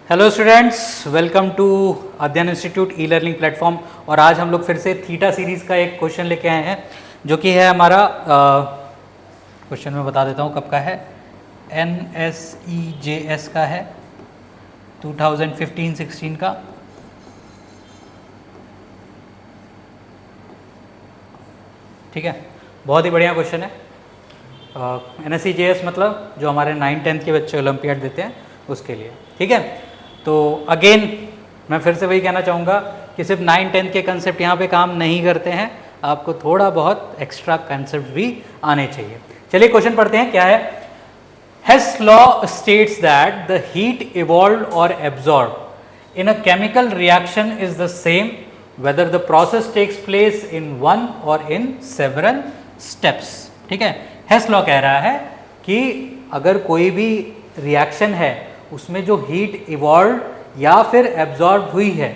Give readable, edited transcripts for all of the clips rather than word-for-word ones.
Hello students, welcome to अध्ययन institute e learning platform. और आज हम लोग फिर से थीटा सीरीज़ का एक क्वेश्चन लेके आए हैं जो कि है हमारा क्वेश्चन मैं बता देता हूँ कब का है। NSEJS का है 2015-16 का। ठीक है, बहुत ही बढ़िया क्वेश्चन है। NSEJS मतलब जो हमारे 9-10 के बच्चे ओलंपियाड देते हैं उसके लिए। ठीक है, तो अगेन मैं फिर से वही कहना चाहूँगा कि सिर्फ 9-10 के कंसेप्ट यहाँ पे काम नहीं करते हैं, आपको थोड़ा बहुत एक्स्ट्रा कंसेप्ट भी आने चाहिए। चलिए क्वेश्चन पढ़ते हैं, क्या है। Hess law states that the heat evolved or absorbed in a chemical reaction is the same whether the process takes place in one or in several steps। ठीक है, Hess law कह रहा है कि अगर कोई भी रिएक्शन है उसमें जो हीट इवॉल्व या फिर एब्जॉर्ब हुई है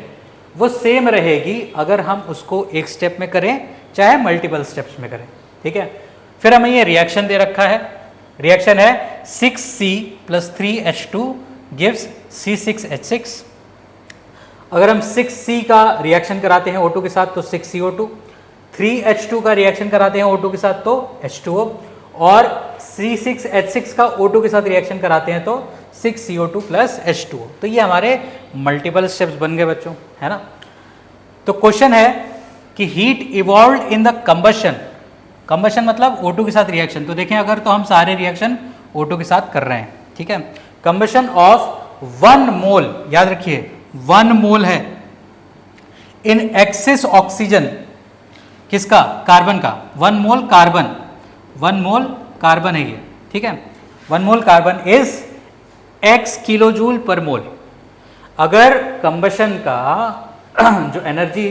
वो सेम रहेगी अगर हम उसको एक स्टेप में करें चाहे मल्टीपल स्टेप्स में करें। ठीक है, फिर हमें ये रिएक्शन दे रखा है। रिएक्शन है 6C + 3H2 gives C6H6। अगर हम 6C का रिएक्शन कराते हैं O2 के साथ तो 6CO2, 3H2 का रिएक्शन कराते हैं O2 के साथ तो H2O, और C6H6 का O2 के साथ रिएक्शन कराते हैं तो 6CO2 + H2O। तो ये हमारे मल्टीपल स्टेप्स बन गए बच्चों, है ना। तो क्वेश्चन है कि heat evolved in the combustion. Combustion मतलब O2 के साथ रिएक्शन। तो देखें, अगर तो हम सारे रिएक्शन O2 के साथ कर रहे हैं, ठीक है। कंबशन ऑफ 1 मोल, याद रखिए 1 मोल है इन एक्सेस ऑक्सीजन, किसका, कार्बन का। 1 मोल कार्बन, 1 मोल कार्बन है ये, ठीक है। 1 mole carbon is x kilojoule पर मोल। अगर कंबशन का जो एनर्जी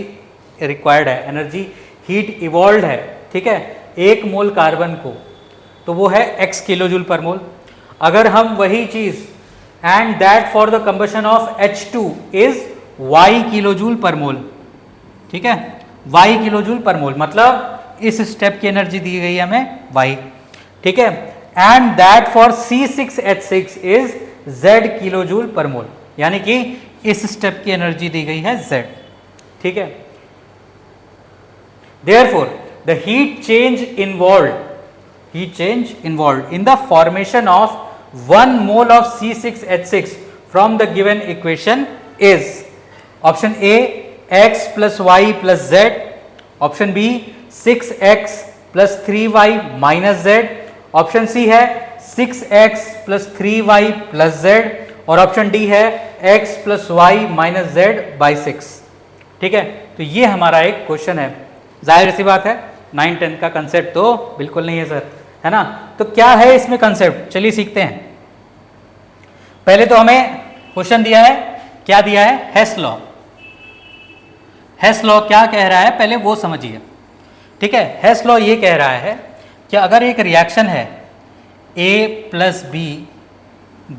रिक्वायर्ड है, एनर्जी हीट इवॉल्व है, ठीक है, 1 मोल कार्बन को, तो वो है x किलोजूल पर मोल। अगर हम वही चीज and that for the combustion of H2 is y kilojoule पर मोल, ठीक है, y किलोजूल पर मोल, मतलब इस स्टेप की एनर्जी दी गई है हमें y, ठीक है। And that for C6H6 is z kilojoule पर मोल, यानी कि इस स्टेप की एनर्जी दी गई है z, ठीक है। Therefore, the heat change involved in the formation of 1 mole of C6H6 from the given equation is option A x + y + z, option B 6x + 3y - z, option C है 6x + 3y + z, और option D है x + y - z/6। ठीक है, तो ये हमारा एक question है। जाहिर सी बात है 9-10 का कंसेप्ट तो बिल्कुल नहीं है सर, है ना। तो क्या है इसमें कंसेप्ट, चलिए सीखते हैं। पहले तो हमें क्वेश्चन दिया है, क्या दिया है, हेस लॉ। हेस लॉ क्या कह रहा है पहले वो समझिए, ठीक है। हेस लॉ ये कह रहा है कि अगर एक रिएक्शन है A + B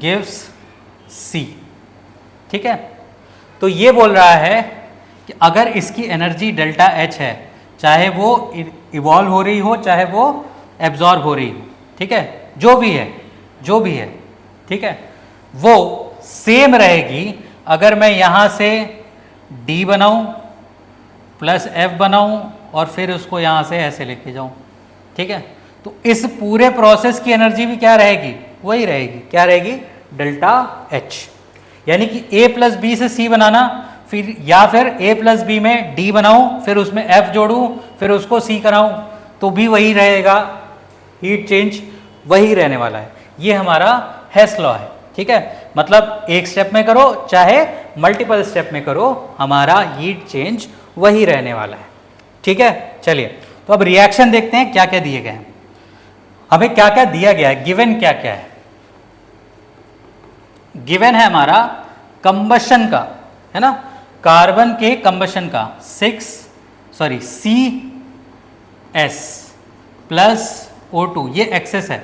gives C, ठीक है, तो ये बोल रहा है कि अगर इसकी एनर्जी डेल्टा H है, चाहे वो इवॉल्व हो रही हो चाहे वो एब्जॉर्ब हो रही हो, ठीक है, जो भी है, ठीक है, वो सेम रहेगी अगर मैं यहाँ से D बनाऊँ + F बनाऊँ और फिर उसको यहाँ से ऐसे लेके जाऊँ, ठीक है। तो इस पूरे प्रोसेस की एनर्जी भी क्या रहेगी, वही रहेगी, क्या रहेगी, डेल्टा H। यानी कि A + B से C बनाना, फिर या फिर A + B में D बनाऊं, फिर उसमें F जोड़ूं, फिर उसको C कराऊं, तो भी वही रहेगा, हीट चेंज वही रहने वाला है। ये हमारा हेस लॉ है, ठीक है। मतलब एक स्टेप में करो चाहे मल्टीपल स्टेप में करो, हमारा हीट चेंज वही रहने वाला है, ठीक है। चलिए, तो अब रिएक्शन देखते हैं क्या क्या दिए गए हैं, हमें क्या क्या दिया गया है, गिवन क्या क्या है। गिवन है हमारा कंबशन का, है ना, कार्बन के कंबशन का CS + O2, ये एक्सेस है,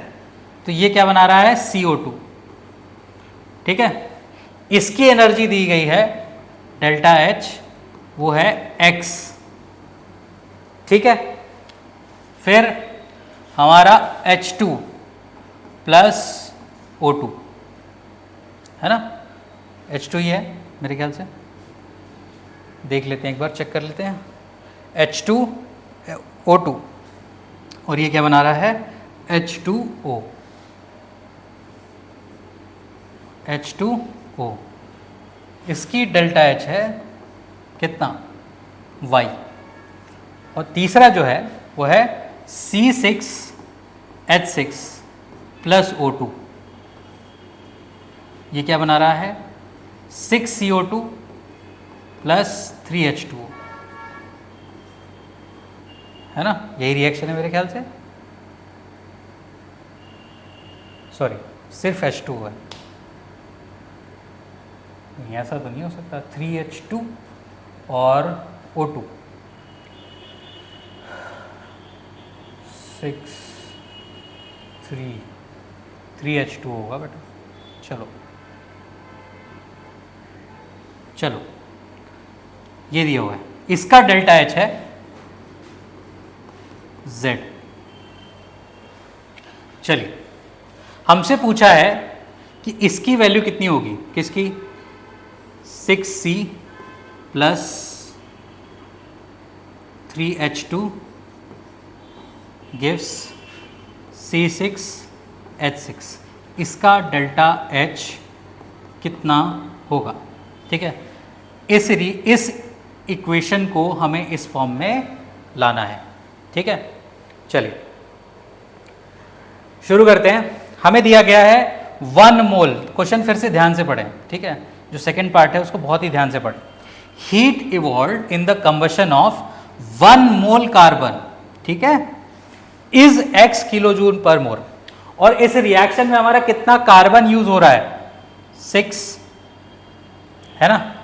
तो ये क्या बना रहा है, CO2, ठीक है। इसकी एनर्जी दी गई है डेल्टा H, वो है x, ठीक है। फिर हमारा H2 + O2, है ना, H2 ही है मेरे ख्याल से, देख लेते हैं एक बार, चेक कर लेते हैं। H2O2 और ये क्या बना रहा है H2O, H2O, इसकी डेल्टा H है कितना Y, और तीसरा जो है वो है C6H6 प्लस O2, ये क्या बना रहा है 6CO2 प्लस 3H2O, है ना, यही रिएक्शन है मेरे ख्याल से, सॉरी सिर्फ H2O है, ऐसा तो नहीं हो सकता, 3H2 और O2, 3H2 होगा बेटा, चलो चलो ये दिया हुआ है, इसका डेल्टा H है Z। चलिए हमसे पूछा है कि इसकी वैल्यू कितनी होगी, किसकी 6C plus 3H2 gives C6H6, इसका डेल्टा H कितना होगा, ठीक है। इस इक्वेशन को हमें इस फॉर्म में लाना है, ठीक है। चलिए शुरू करते हैं। हमें दिया गया है 1 मोल, क्वेश्चन फिर से ध्यान से पढ़ें, ठीक है, जो सेकंड पार्ट है उसको बहुत ही ध्यान से पढ़ें। Heat evolve in the combustion of 1 mole carbon, ठीक है, इज x किलो जूल पर मोल, और इस रिएक्शन में हमारा कितना कार्बन यूज हो रहा है 6, है ना।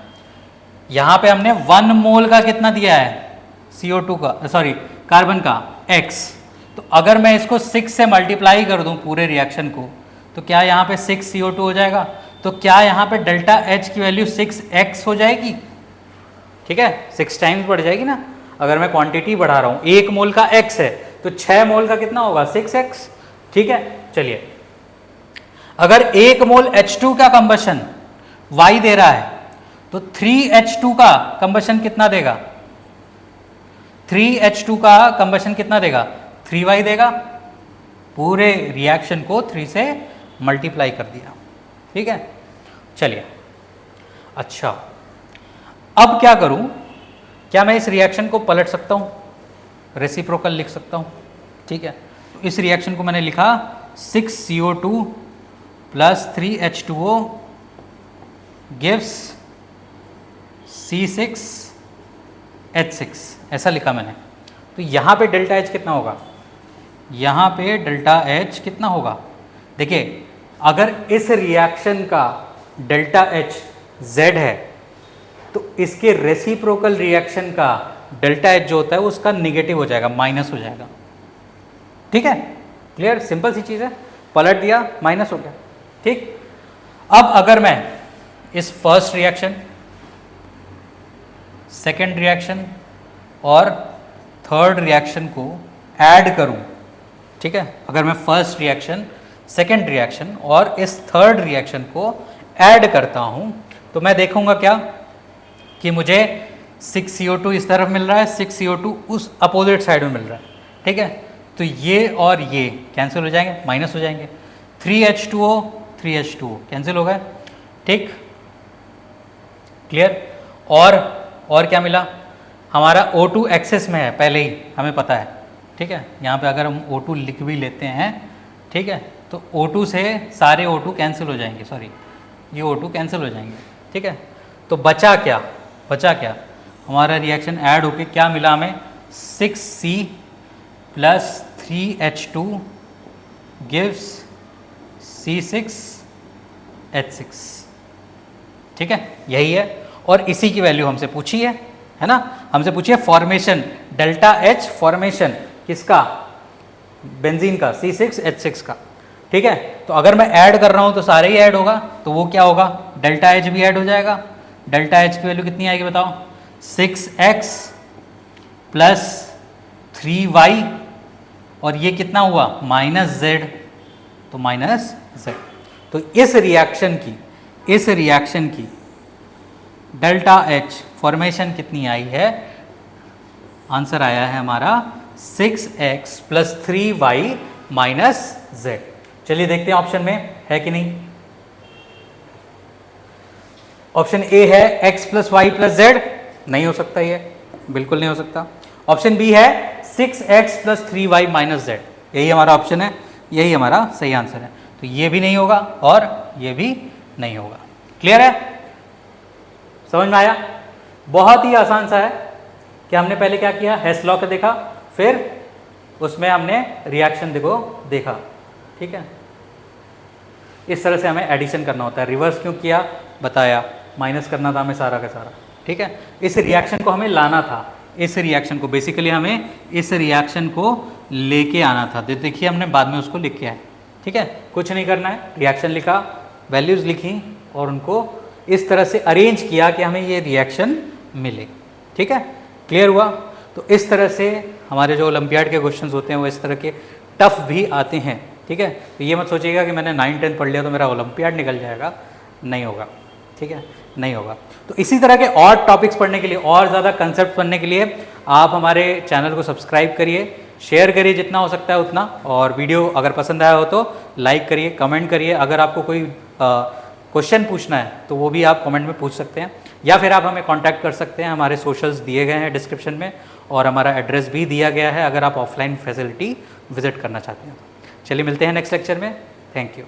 यहां पे हमने 1 मोल का कितना दिया है CO2 का, सॉरी कार्बन का x, तो अगर मैं इसको 6 से मल्टीप्लाई कर दूं पूरे रिएक्शन को, तो क्या यहाँ पे 6 CO2 हो जाएगा, तो क्या यहाँ पे डेल्टा H की वैल्यू 6x हो जाएगी, ठीक है, 6 टाइम्स बढ़ जाएगी ना। अगर मैं क्वांटिटी बढ़ा रहा हूँ, 1 मोल का x है तो 6 मोल का कितना होगा 6x, ठीक है। चलिए अगर 1 मोल H2 का कंबशन Y दे रहा है तो 3H2 का कंबशन कितना देगा, 3H2 का कंबशन कितना देगा 3Y देगा, पूरे रिएक्शन को 3 से मल्टीप्लाई कर दिया, ठीक है। चलिए अच्छा अब क्या करूं, क्या मैं इस रिएक्शन को पलट सकता हूं, रेसिप्रोकल लिख सकता हूं, ठीक है। तो इस रिएक्शन को मैंने लिखा 6CO2 plus 3H2O gives C6H6, ऐसा लिखा मैंने। तो यहाँ पे डेल्टा H कितना होगा, यहाँ पे डेल्टा H कितना होगा, देखिए अगर इस रिएक्शन का डेल्टा H Z है तो इसके रेसिप्रोकल रिएक्शन का डेल्टा H जो होता है उसका निगेटिव हो जाएगा, माइनस हो जाएगा, ठीक है। क्लियर, सिंपल सी चीज़ है, पलट दिया माइनस हो गया, ठीक। अब अगर मैं इस फर्स्ट रिएक्शन, सेकेंड रिएक्शन और थर्ड रिएक्शन को ऐड करूं, ठीक है, अगर मैं फर्स्ट रिएक्शन, सेकेंड रिएक्शन और इस थर्ड रिएक्शन को ऐड करता हूं तो मैं देखूंगा क्या कि मुझे 6CO2 इस तरफ मिल रहा है, 6CO2 उस अपोजिट साइड में मिल रहा है, ठीक है। तो ये और ये कैंसिल हो जाएंगे, माइनस हो जाएंगे, 3H2O कैंसिल हो गए, ठीक, क्लियर। और क्या मिला, हमारा O2 एक्सेस में है पहले ही हमें पता है, ठीक है। यहाँ पे अगर हम O2 लिख भी लेते हैं, ठीक है, तो O2 से सारे O2 कैंसिल हो जाएंगे, सॉरी ये O2 कैंसिल हो जाएंगे, ठीक है। तो बचा क्या हमारा रिएक्शन ऐड होके क्या मिला हमें 6C plus 3H2 gives C6H6, ठीक है, यही है। और इसी की वैल्यू हमसे पूछी है ना, हमसे पूछी है फॉर्मेशन डेल्टा H, फॉर्मेशन किसका, बेंजीन का C6H6 का, ठीक है। तो अगर मैं ऐड कर रहा हूं तो सारे ही ऐड होगा, तो वो क्या होगा डेल्टा H भी ऐड हो जाएगा। डेल्टा H की वैल्यू कितनी आएगी बताओ, 6x प्लस 3y और ये कितना हुआ माइनस z, तो माइनस z। तो इस रिएक्शन की इस रिएक्शन की डेल्टा H फॉर्मेशन कितनी आई है, आंसर आया है हमारा 6x + 3y - z। चलिए देखते हैं ऑप्शन में है कि नहीं। ऑप्शन ए है x + y + z, नहीं हो सकता, ये बिल्कुल नहीं हो सकता। ऑप्शन बी है 6x + 3y - z, यही हमारा ऑप्शन है, यही हमारा सही आंसर है। तो ये भी नहीं होगा और ये भी नहीं होगा। क्लियर है, समझ में आया? बहुत ही आसान सा है कि हमने पहले क्या किया, हेस लॉ का देखा, फिर उसमें हमने रिएक्शन देखा। ठीक है, इस तरह से हमें एडिशन करना होता है। रिवर्स क्यों किया बताया, माइनस करना था हमें सारा का सारा। ठीक है, इस रिएक्शन को हमें लाना था, इस रिएक्शन को बेसिकली हमें इस रिएक्शन को लेके आना था। देखिए हमने बाद में उसको लिख के आए। ठीक है, कुछ नहीं करना है, रिएक्शन लिखा, वैल्यूज़ लिखी और उनको इस तरह से अरेंज किया कि हमें ये रिएक्शन मिले। ठीक है, क्लियर हुआ? तो इस तरह से हमारे जो ओलंपियाड के क्वेश्चंस होते हैं वो इस तरह के टफ भी आते हैं। ठीक है, तो ये मत सोचिएगा कि मैंने 9-10 पढ़ लिया तो मेरा ओलंपियाड निकल जाएगा, नहीं होगा। ठीक है, नहीं होगा। तो इसी तरह के और टॉपिक्स पढ़ने के लिए, और ज़्यादा कंसेप्ट पढ़ने के लिए आप हमारे चैनल को सब्सक्राइब करिए, शेयर करिए जितना हो सकता है उतना, और वीडियो अगर पसंद आया हो तो लाइक करिए, कमेंट करिए। अगर आपको कोई क्वेश्चन पूछना है तो वो भी आप कमेंट में पूछ सकते हैं, या फिर आप हमें कांटेक्ट कर सकते हैं। हमारे सोशल्स दिए गए हैं डिस्क्रिप्शन में और हमारा एड्रेस भी दिया गया है अगर आप ऑफलाइन फैसिलिटी विजिट करना चाहते हैं। चलिए मिलते हैं नेक्स्ट लेक्चर में। Thank you.